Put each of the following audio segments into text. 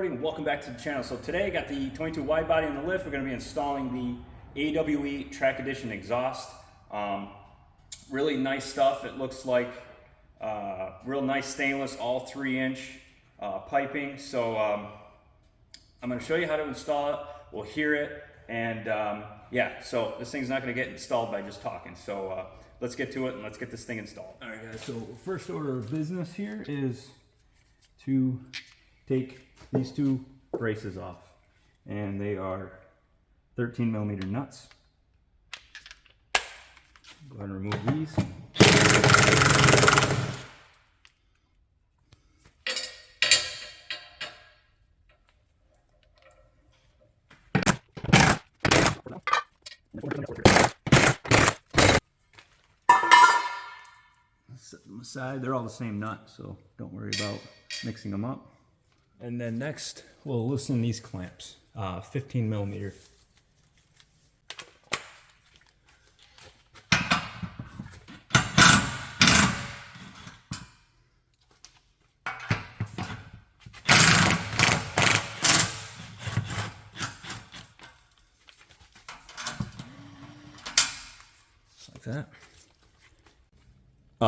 everybody, and welcome back to the channel. So today I got the 22 wide body on the lift. We're going to be installing the AWE Track Edition exhaust. Really nice stuff. It looks like real nice stainless, all 3-inch piping. So I'm going to show you how to install it. We'll hear it, and yeah, so this thing's not going to get installed by just talking. So let's get to it and let's get this thing installed. All right, guys, so first order of business here is to take these two braces off, and they are 13mm nuts. Go ahead and remove these. Set them aside. They're all the same nut, so don't worry about mixing them up. And then next, we'll loosen these clamps, 15mm. Just like that.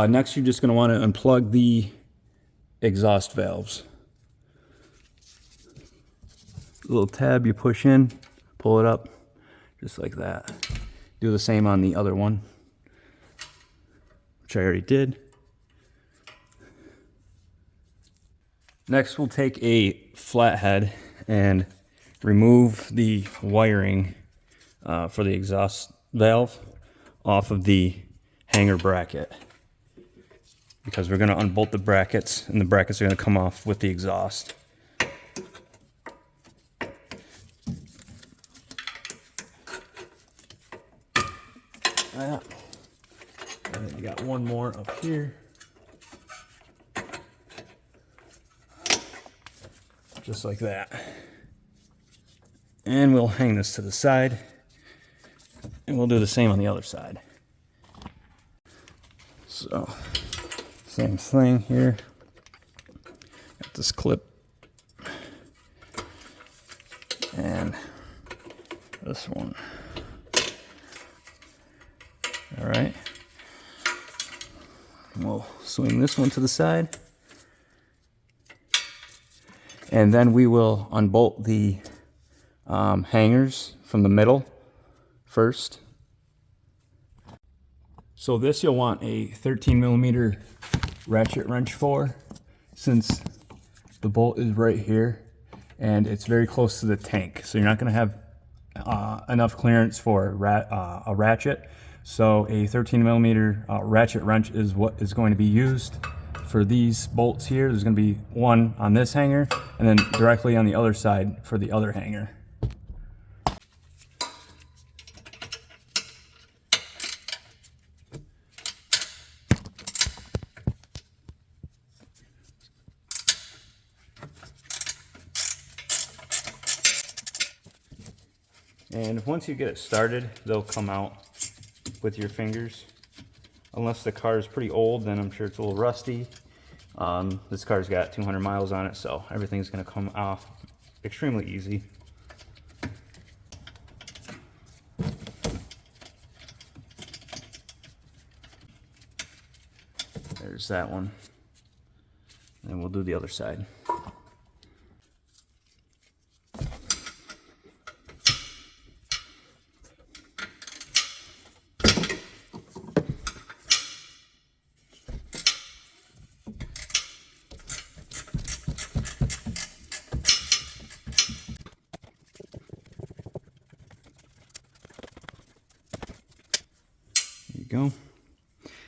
Next, you're just going to want to unplug the exhaust valves. Little tab you push in, pull it up, just like that. Do the same on the other one, which I already did. Next, we'll take a flathead and remove the wiring for the exhaust valve off of the hanger bracket, because we're going to unbolt the brackets, and the brackets are going to come off with the exhaust. And then you got one more up here. Just like that. And we'll hang this to the side, and we'll do the same on the other side. So, same thing here. Got this clip and this one. All right. We'll swing this one to the side, and then we will unbolt the hangers from the middle first. So this you'll want a 13mm ratchet wrench for, since the bolt is right here and it's very close to the tank. So you're not going to have enough clearance for a ratchet. So a 13mm ratchet wrench is what is going to be used for these bolts here. There's going to be one on this hanger and then directly on the other side for the other hanger. And once you get it started, they'll come out with your fingers. Unless the car is pretty old, then I'm sure it's a little rusty. This car's got 200 miles on it, so everything's going to come off extremely easy. There's that one. And we'll do the other side. Go.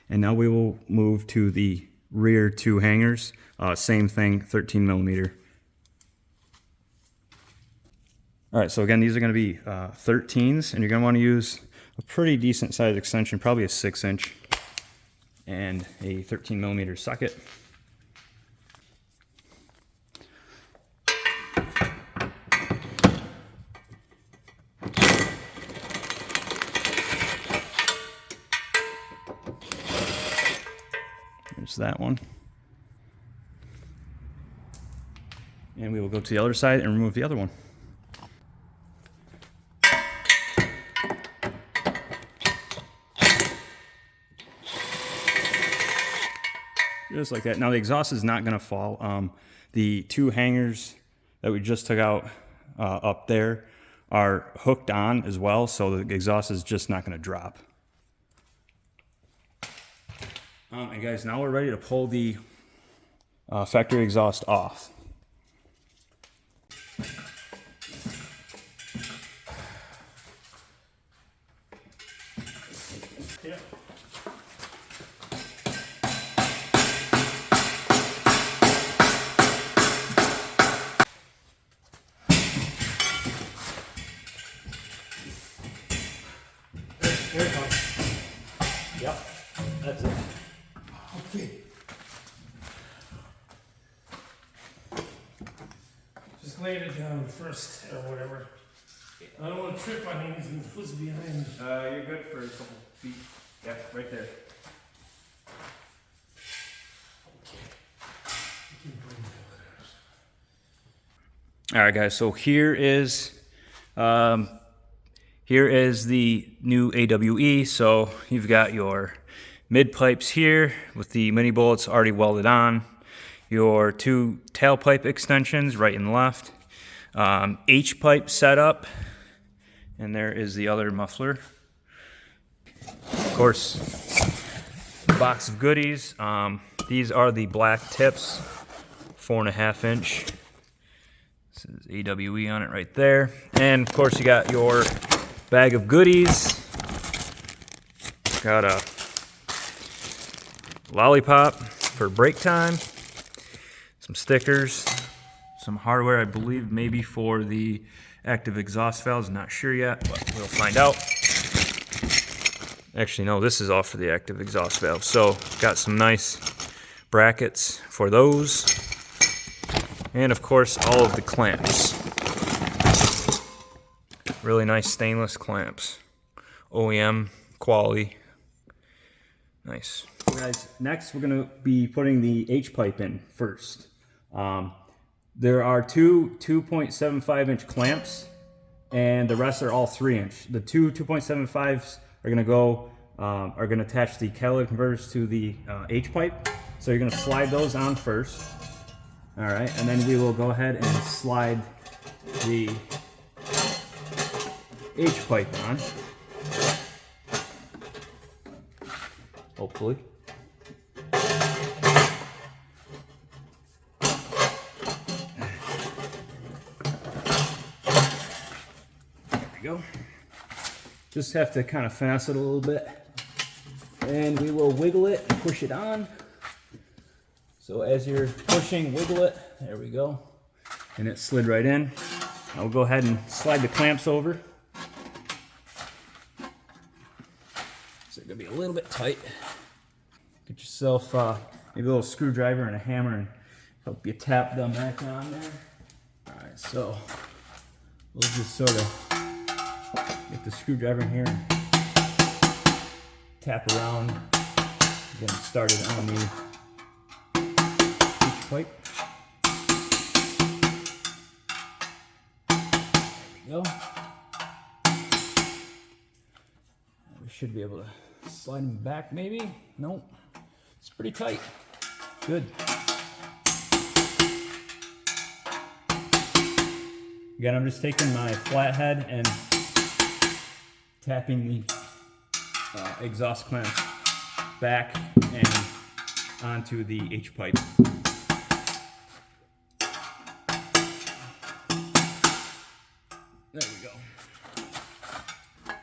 And now we will move to the rear two hangers. Same thing, 13mm. All right, so again, these are going to be 13s, and you're going to want to use a pretty decent size extension, probably a 6-inch, and a 13mm socket. There's that one. And we will go to the other side and remove the other one. Just like that. Now the exhaust is not going to fall. The two hangers that we just took out up there are hooked on as well, so the exhaust is just not going to drop. And guys, now we're ready to pull the factory exhaust off. Yeah. Here it comes. Yep, that's it. Okay. Just laying it down first, or whatever. I don't want to trip on anything that was behind. You're good for a couple feet. Yeah, right there. All right, guys. So here is the new AWE. So you've got your mid pipes here with the mini bullets already welded on. Your two tailpipe extensions right and left. H pipe setup. And there is the other muffler. Of course, box of goodies. These are the black tips, 4.5 inch. This is AWE on it right there. And of course you got your bag of goodies. Got a lollipop for break time. Some stickers. Some hardware, I believe, maybe for the active exhaust valves. Not sure yet, but we'll find out. Actually, no, this is all for the active exhaust valve. So, got some nice brackets for those. And of course, all of the clamps. Really nice stainless clamps. OEM quality. Nice. Guys, next we're going to be putting the H pipe in first. There are two 2.75 inch clamps, and the rest are all 3 inch. The two 2.75s are going to go, are going to attach the catalytic converters to the H pipe. So you're going to slide those on first. All right, and then we will go ahead and slide the H pipe on. Hopefully. Go. Just have to kind of finesse it a little bit, and we will wiggle it and push it on. So as you're pushing, wiggle it. There we go, and it slid right in. I'll go ahead and slide the clamps over. So they're gonna be a little bit tight. Get yourself maybe a little screwdriver and a hammer and help you tap them back on there. All right, so we'll just sort of get the screwdriver in here and tap around, get it started on the H pipe. There we go. We should be able to slide them back maybe. Nope. It's pretty tight. Good. Again, I'm just taking my flathead and tapping the exhaust clamps back and onto the H pipe. There we go.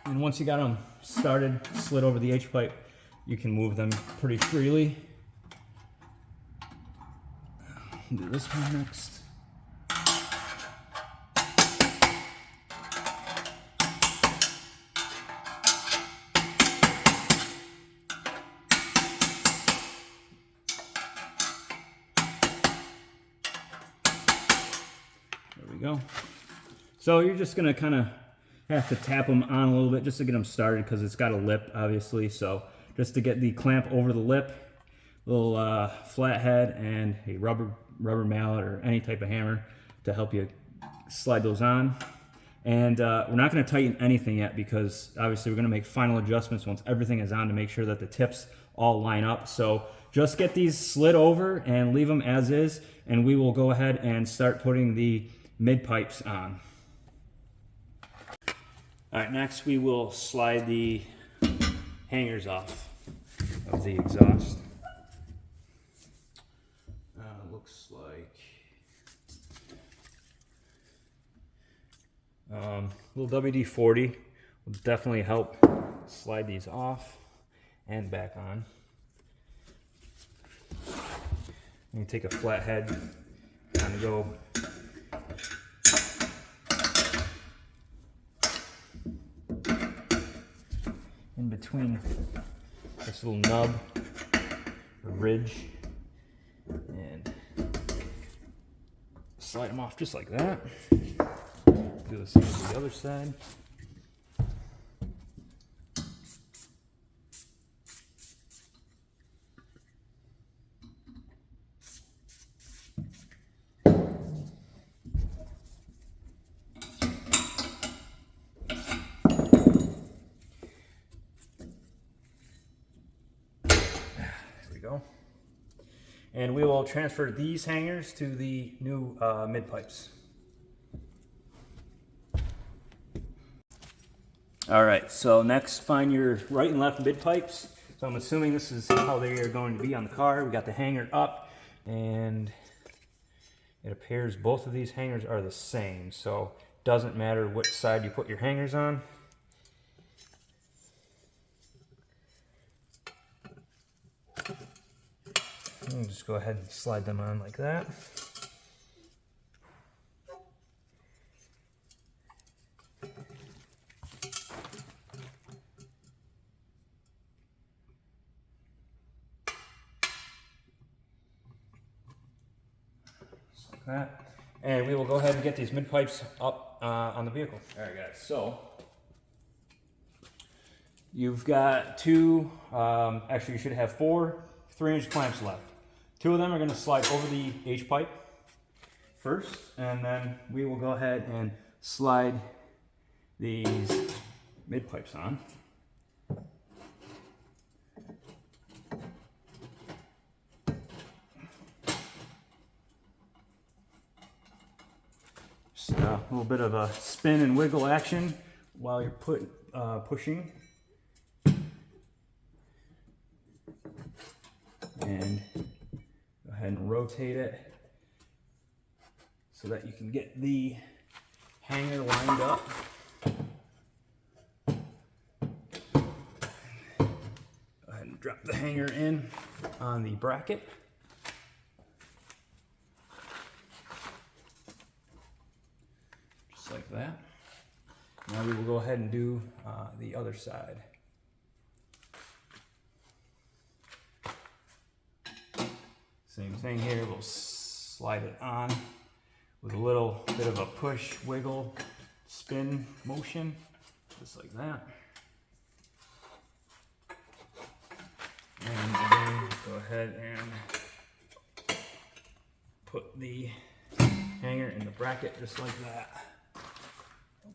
And once you got them started, slid over the H pipe, you can move them pretty freely. Do this one next. Go. So you're just gonna kind of have to tap them on a little bit just to get them started, because it's got a lip obviously. So just to get the clamp over the lip, little flathead and a rubber mallet or any type of hammer, to help you slide those on. And we're not going to tighten anything yet because obviously we're going to make final adjustments once everything is on to make sure that the tips all line up. So just get these slid over and leave them as is, and we will go ahead and start putting the mid pipes on. All right, next we will slide the hangers off of the exhaust. Looks like little WD-40 will definitely help slide these off and back on. You can take a flathead, kind of go in between this little nub, or ridge, and slide them off just like that. Do the same to the other side. Go. And we will transfer these hangers to the new mid pipes. All right, so next find your right and left mid pipes. So I'm assuming this is how they are going to be on the car. We got the hanger up, and it appears both of these hangers are the same. So it doesn't matter which side you put your hangers on. And just go ahead and slide them on like that. Just like that. And we will go ahead and get these mid pipes up on the vehicle. All right, guys, so you've got two, actually you should have 4 3-inch clamps left. 2 of them are going to slide over the H-pipe first, and then we will go ahead and slide these mid-pipes on. Just a little bit of a spin and wiggle action while you're pushing. And go ahead and rotate it so that you can get the hanger lined up. Go ahead and drop the hanger in on the bracket. Just like that. Now we will go ahead and do the other side. Same thing here, we'll slide it on with a little bit of a push, wiggle, spin motion, just like that. And again, go ahead and put the hanger in the bracket just like that.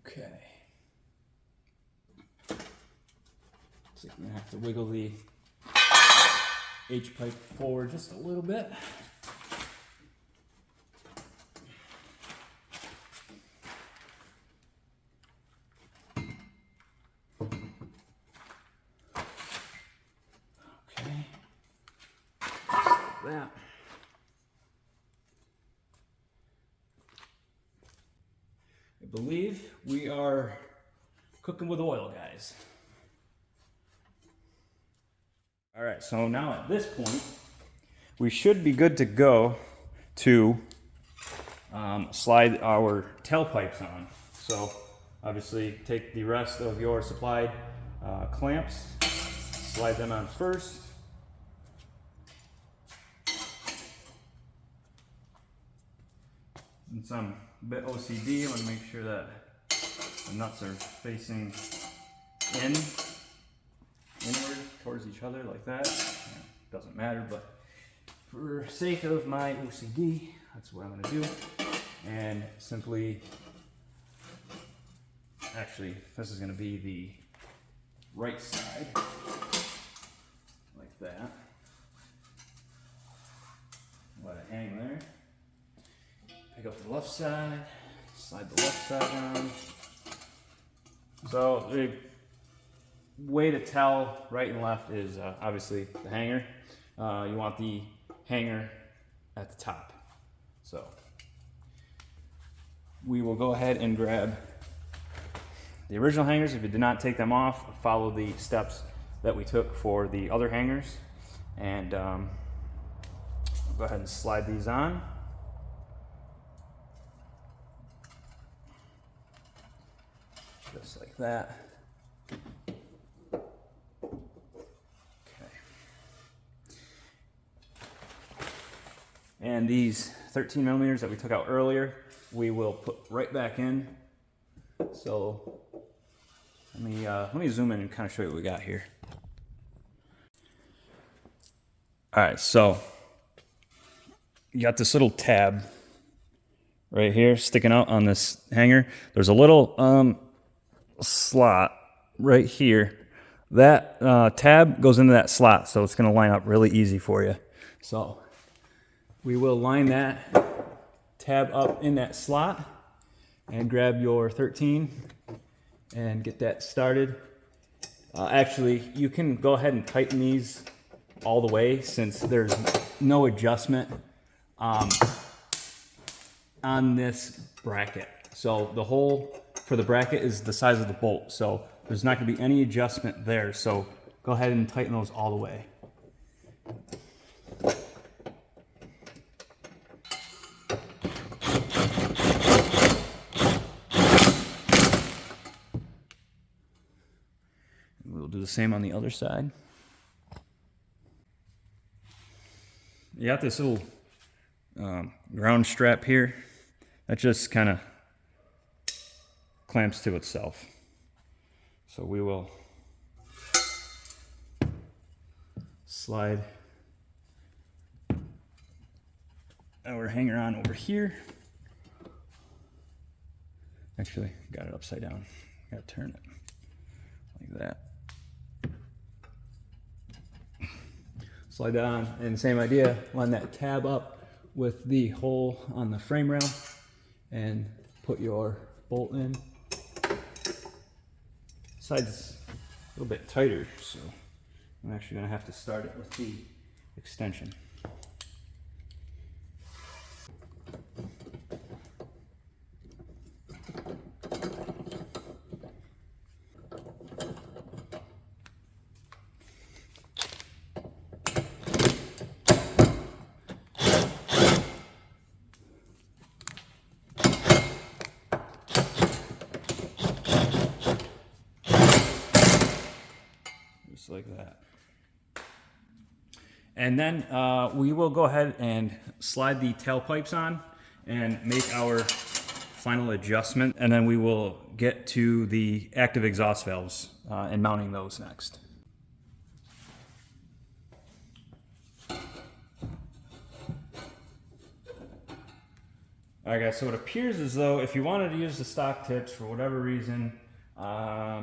Okay. So you're gonna have to wiggle the H-pipe forward just a little bit. Okay. Just like that. I believe we are cooking with oil, guys. All right, so now at this point, we should be good to go to slide our tailpipes on. So obviously take the rest of your supplied clamps, slide them on first. Since I'm a bit OCD, I want to make sure that the nuts are facing inward towards each other like that. Doesn't matter, but for sake of my OCD, that's what I'm going to do. and simply, actually, this is going to be the right side, like that. Let it hang there. Pick up the left side, slide the left side down. So the way to tell right and left is obviously the hanger. You want the hanger at the top. So we will go ahead and grab the original hangers. If you did not take them off, follow the steps that we took for the other hangers. And go ahead and slide these on. Just like that. Okay. And these 13 millimeters that we took out earlier, we will put right back in. So let me zoom in and kind of show you what we got here. All right, so you got this little tab right here sticking out on this hanger. There's a little slot right here. That tab goes into that slot, so it's going to line up really easy for you. So we will line that tab up in that slot and grab your 13 and get that started. Actually, you can go ahead and tighten these all the way since there's no adjustment on this bracket. So the hole for the bracket is the size of the bolt, so there's not going to be any adjustment there. So go ahead and tighten those all the way. We'll do the same on the other side. You got this little ground strap here that just kind of clamps to itself. So we will slide our hanger on over here. Actually, got it upside down. Got to turn it like that. Slide that on, and same idea, line that tab up with the hole on the frame rail and put your bolt in. Side's a little bit tighter, so I'm actually going to have to start it with the extension. Just like that. And then we will go ahead and slide the tailpipes on and make our final adjustment. And then we will get to the active exhaust valves and mounting those next. Alright guys, so it appears as though if you wanted to use the stock tips for whatever reason,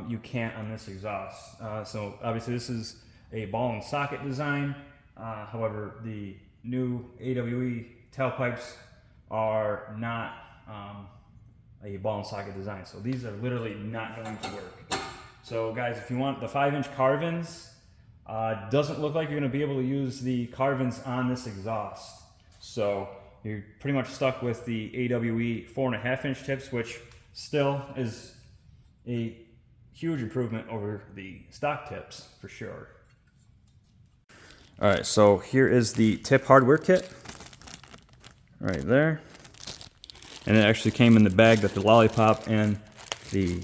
you can't on this exhaust. So obviously this is a ball and socket design. However, the new AWE tailpipes are not a ball and socket design. So these are literally not going to work. So guys, if you want the 5-inch carvings, doesn't look like you're going to be able to use the carvings on this exhaust. So you're pretty much stuck with the AWE 4.5-inch tips, which still is a huge improvement over the stock tips for sure. All right, so here is the tip hardware kit right there. And it actually came in the bag that the lollipop and the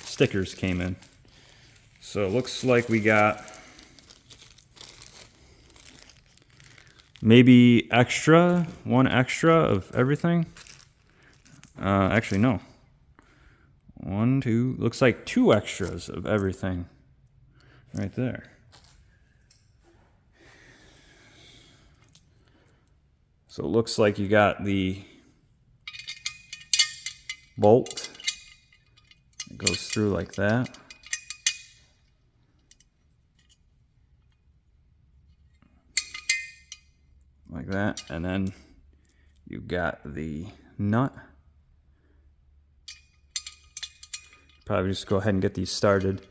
stickers came in. So it looks like we got maybe one extra of everything. Actually, no. Looks like 2 extras of everything right there. So it looks like you got the bolt. It goes through like that. Like that, and then you got the nut. Probably just go ahead and get these started.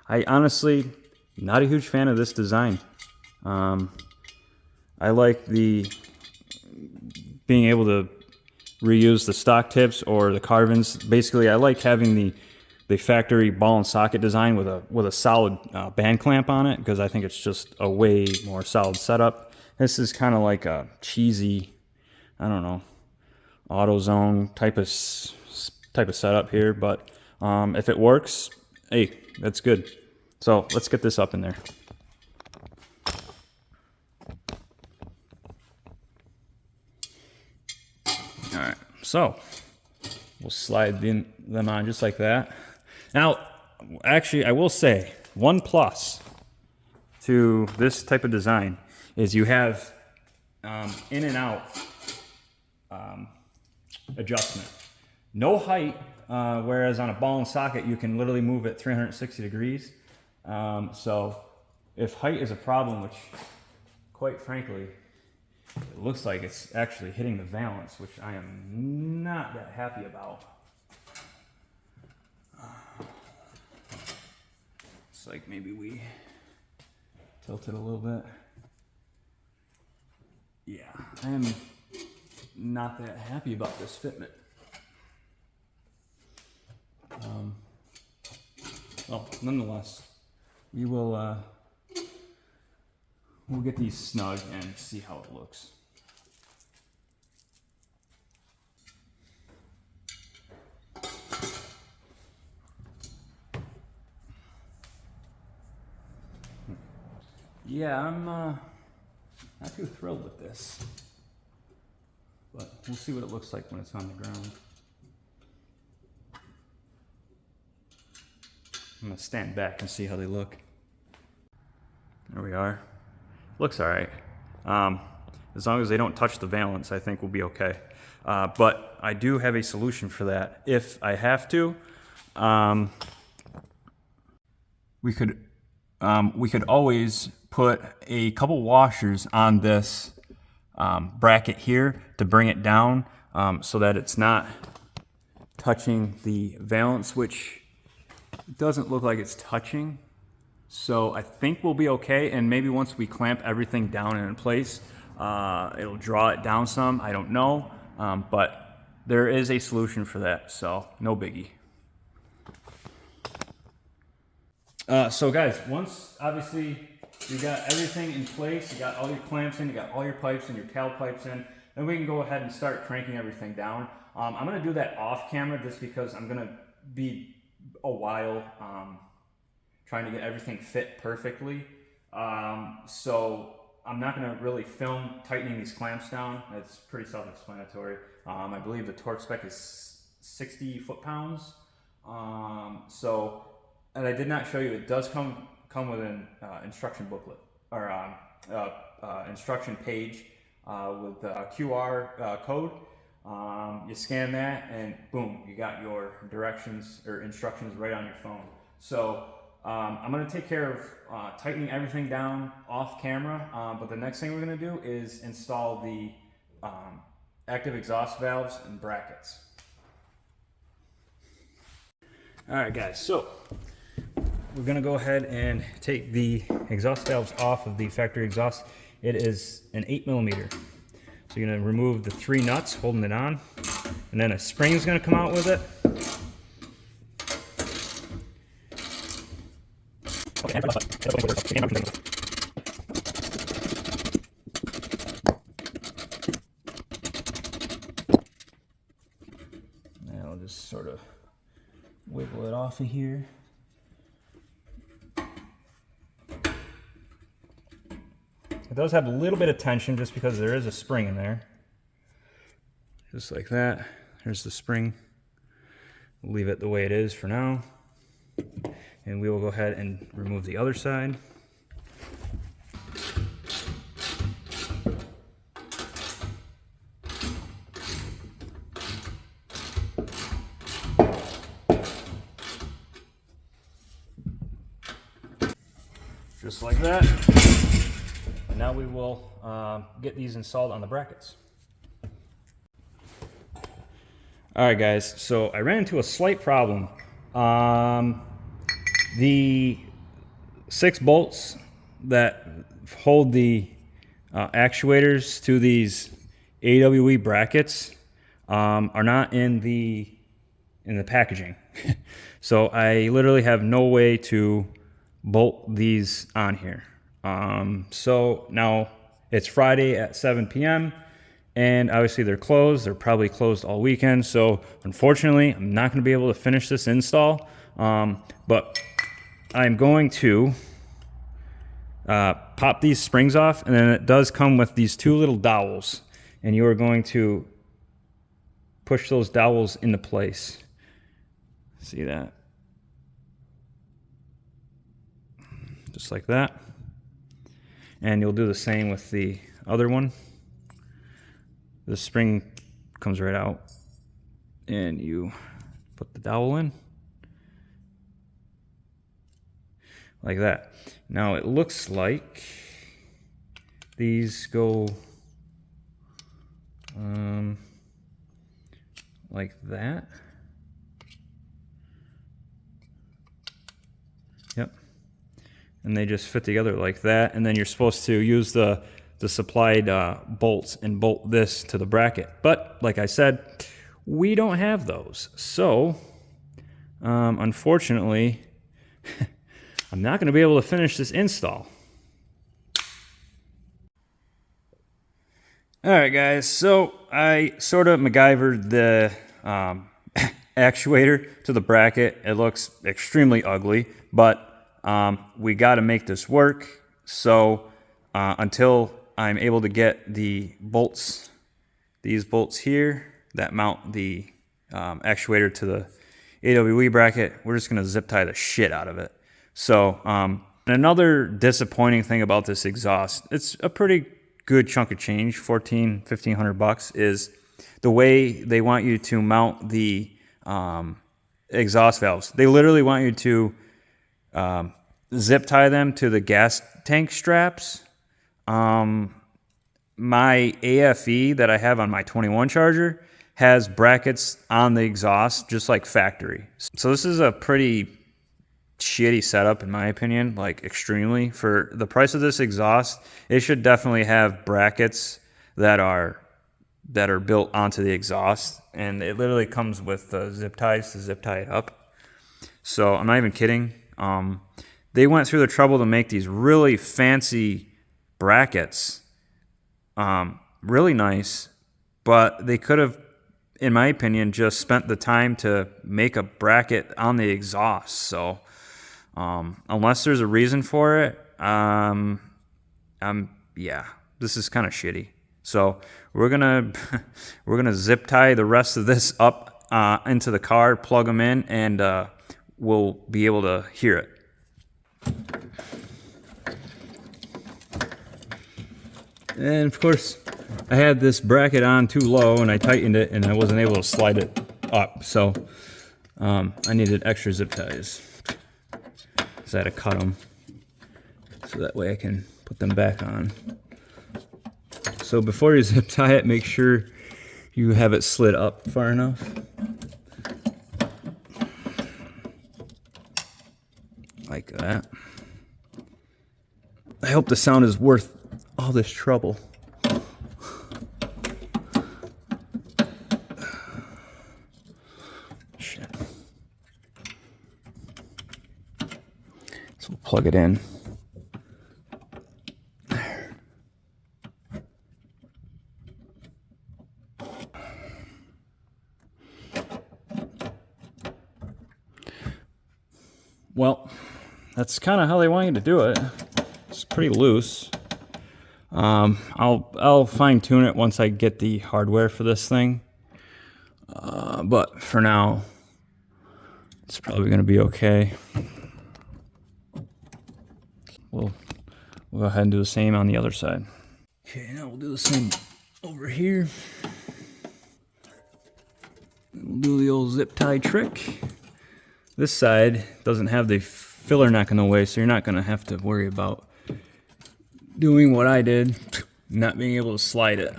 I honestly, not a huge fan of this design. I like the being able to reuse the stock tips or the carvings. Basically, I like having the factory ball and socket design with a solid band clamp on it, because I think it's just a way more solid setup. This is kind of like a cheesy, I don't know, AutoZone type of setup here, but if it works, hey, that's good. So let's get this up in there. All right, so we'll slide them on just like that. Now, actually, I will say one plus to this type of design is you have in and out adjustment. No height, whereas on a ball and socket, you can literally move it 360 degrees. So if height is a problem, which quite frankly, it looks like it's actually hitting the valance, which I am not that happy about. It's like maybe we tilt it a little bit. Yeah, I am not that happy about this fitment. Well, nonetheless, we will we'll get these snug and see how it looks. Yeah, I'm not too thrilled with this, but we'll see what it looks like when it's on the ground. I'm gonna stand back and see how they look. There we are. Looks all right. As long as they don't touch the valance, I think we'll be okay. But I do have a solution for that. If I have to, we could always put a couple washers on this bracket here to bring it down, so that it's not touching the valance, which doesn't look like it's touching. So I think we'll be okay, and maybe once we clamp everything down and in place, it'll draw it down some. I don't know, but there is a solution for that, so no biggie. So guys, once obviously you got everything in place, you got all your clamps in, you got all your pipes and your tailpipes in, then we can go ahead and start cranking everything down. I'm gonna do that off camera just because I'm gonna be a while trying to get everything fit perfectly. So I'm not gonna really film tightening these clamps down. It's pretty self-explanatory. I believe the torque spec is 60 foot-pounds. And I did not show you, it does come with an instruction booklet, or instruction page with a QR code. You scan that and boom, you got your directions or instructions right on your phone. So I'm gonna take care of tightening everything down off camera, but the next thing we're gonna do is install the active exhaust valves and brackets. All right guys, so we're gonna go ahead and take the exhaust valves off of the factory exhaust. It is an 8mm. So you're gonna remove the 3 nuts holding it on, and then a spring is gonna come out with it. Now I'll just sort of wiggle it off of here. It does have a little bit of tension just because there is a spring in there. Just like that. There's the spring. We'll leave it the way it is for now. And we will go ahead and remove the other side. just like that. And now we will get these installed on the brackets. All right, guys, so I ran into a slight problem. The 6 bolts that hold the actuators to these AWE brackets are not in the packaging. So I literally have no way to bolt these on here. So now it's Friday at 7 p.m. and obviously they're closed. They're probably closed all weekend. So unfortunately, I'm not going to be able to finish this install. But I'm going to pop these springs off, and then it does come with these 2 little dowels, and you are going to push those dowels into place. See that? Just like that. And you'll do the same with the other one. The spring comes right out, and you put the dowel in. Like that. Now it looks like these go like that. Yep. And they just fit together like that. And then you're supposed to use the supplied bolts and bolt this to the bracket. But like I said, we don't have those. So unfortunately, I'm not going to be able to finish this install. All right, guys, so I sort of MacGyvered the actuator to the bracket. It looks extremely ugly, but we got to make this work. So until I'm able to get the bolts, these bolts here that mount the actuator to the AWE bracket, we're just going to zip tie the shit out of it. So another disappointing thing about this exhaust, it's a pretty good chunk of change, $1,500 is the way they want you to mount the exhaust valves. They literally want you to zip tie them to the gas tank straps. My AFE that I have on my 21 Charger has brackets on the exhaust just like factory. So this is a pretty shitty setup in my opinion, like extremely. For the price of this exhaust, it should definitely have brackets that are built onto the exhaust, and it literally comes with zip ties to zip tie it up. So I'm not even kidding. They went through the trouble to make these really fancy brackets, really nice, but they could have, in my opinion, just spent the time to make a bracket on the exhaust. So unless there's a reason for it, yeah, this is kind of shitty. So we're gonna zip tie the rest of this up into the car, plug them in, and we'll be able to hear it. And of course, I had this bracket on too low, and I tightened it, and I wasn't able to slide it up. So I needed extra zip ties. So I had to cut them so that way I can put them back on. So before you zip tie it, make sure you have it slid up far enough. Like that. I hope the sound is worth all this trouble. Shit. So we'll plug it in. Well, that's kind of how they want you to do it. It's pretty loose. I'll fine tune it once I get the hardware for this thing. But for now, it's probably going to be okay. We'll go ahead and do the same on the other side. Okay, now we'll do the same over here. We'll do the old zip tie trick. This side doesn't have the filler neck in the way, so you're not gonna have to worry about doing what I did, not being able to slide it.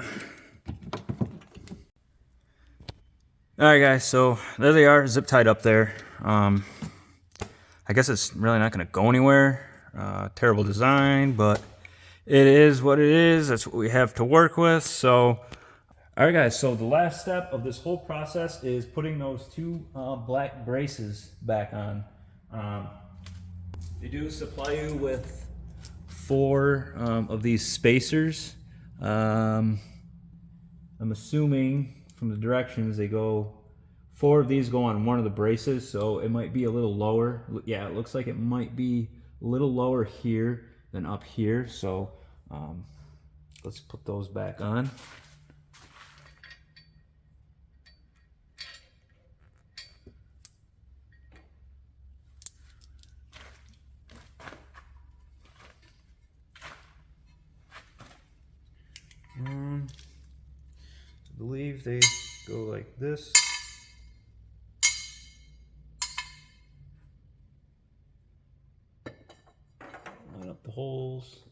All right, guys, so there they are, zip tied up there. I guess it's really not gonna go anywhere. Terrible design, but it is what it is. That's what we have to work with. So, all right, guys, so the last step of this whole process is putting those two black braces back on. They do supply you with 4 of these spacers. I'm assuming from the directions they go, 4 of these go on one of the braces, so it might be a little lower. Yeah, it looks like it might be a little lower here than up here. So let's put those back on. I believe they go like this. Line up the holes.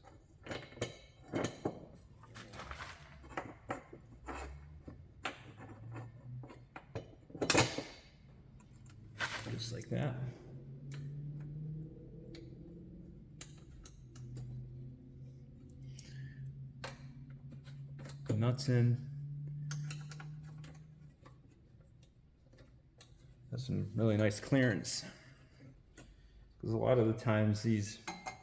Just like that. The nuts in. Has some really nice clearance. Because a lot of the times these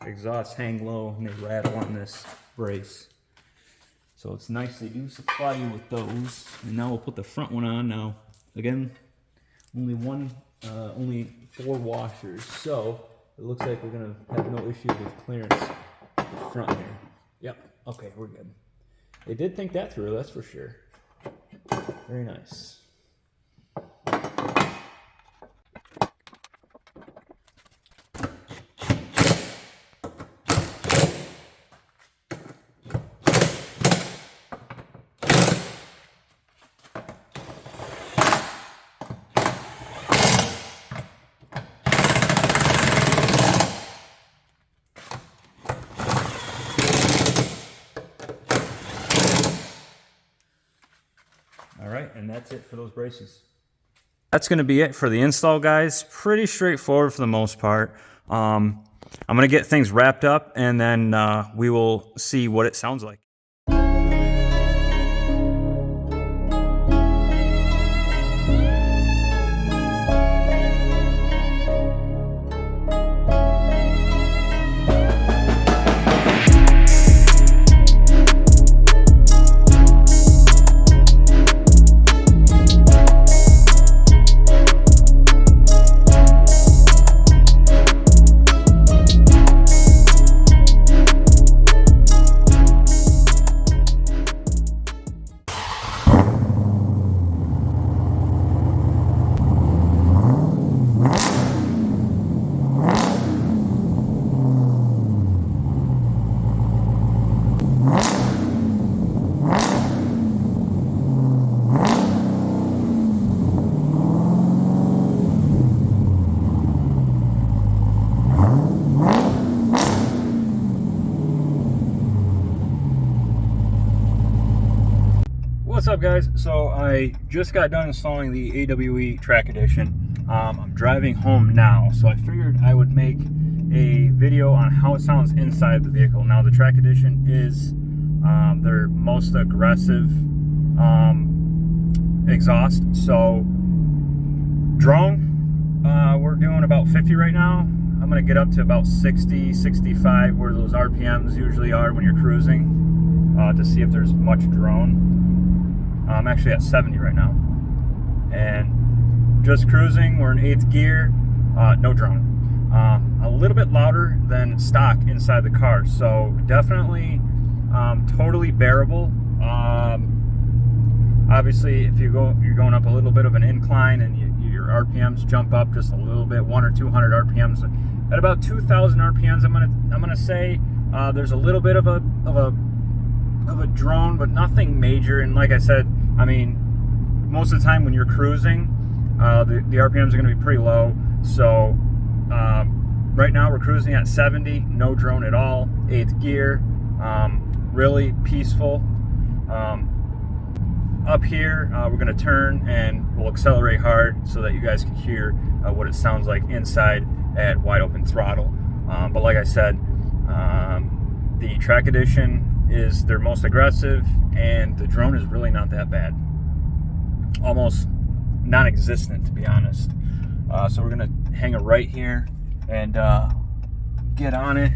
exhausts hang low and they rattle on this brace. So it's nice they do supply you with those. And now we'll put the front one on. Now, again, only 4 washers. So it looks like we're gonna have no issues with clearance at the front here. Yep, okay, we're good. They did think that through, that's for sure. Very nice. And that's it for those braces. That's going to be it for the install, guys. Pretty straightforward for the most part. I'm going to get things wrapped up and then we will see what it sounds like. What's up, guys? So I just got done installing the AWE Track Edition. I'm driving home now, so I figured I would make a video on how it sounds inside the vehicle. Now, the Track Edition is their most aggressive exhaust. So drone, we're doing about 50 right now. I'm gonna get up to about 60, 65, where those RPMs usually are when you're cruising, to see if there's much drone. I'm actually at 70 right now, and just cruising. We're in 8th gear, no drone. A little bit louder than stock inside the car, so definitely totally bearable. Obviously, if you're going up a little bit of an incline and your RPMs jump up just a little bit, 100 or 200 RPMs. At about 2,000 RPMs, I'm gonna say there's a little bit of a drone, but nothing major. And like I said, I mean, most of the time when you're cruising, the RPMs are going to be pretty low. So right now we're cruising at 70, no drone at all, 8th gear, really peaceful. Up here, we're going to turn and we'll accelerate hard so that you guys can hear what it sounds like inside at wide open throttle. But like I said, the Track Edition is their most aggressive, and the drone is really not that bad. Almost non-existent, to be honest. So we're going to hang it right here and get on it.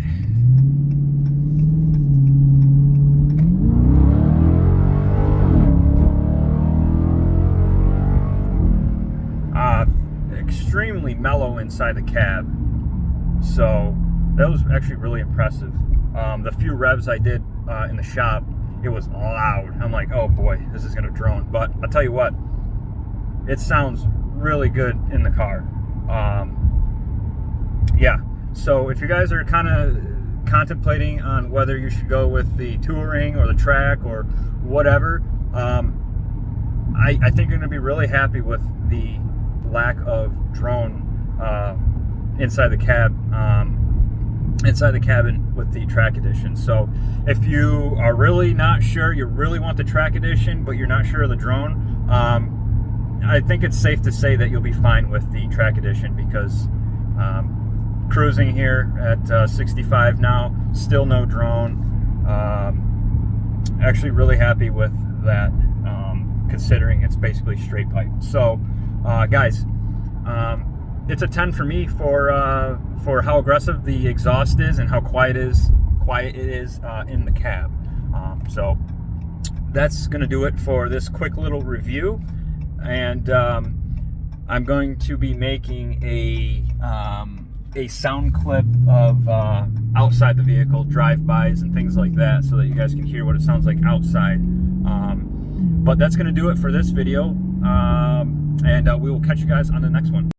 Extremely mellow inside the cab, so that was actually really impressive. The few revs I did in the shop, it was loud. I'm like, oh boy, this is gonna drone. But I'll tell you what, it sounds really good in the car. Yeah, so if you guys are kind of contemplating on whether you should go with the touring or the track or whatever, I think you're gonna be really happy with the lack of drone inside the cab, inside the cabin with the Track Edition. So if you are really not sure, you really want the Track Edition, but you're not sure of the drone, I think it's safe to say that you'll be fine with the Track Edition, because cruising here at 65 now, still no drone. Actually really happy with that, considering it's basically straight pipe. So guys, it's a 10 for me for how aggressive the exhaust is and how quiet it is in the cab. So that's gonna do it for this quick little review, and I'm going to be making a sound clip of outside the vehicle, drive-bys and things like that, so that you guys can hear what it sounds like outside. But that's gonna do it for this video. And we will catch you guys on the next one.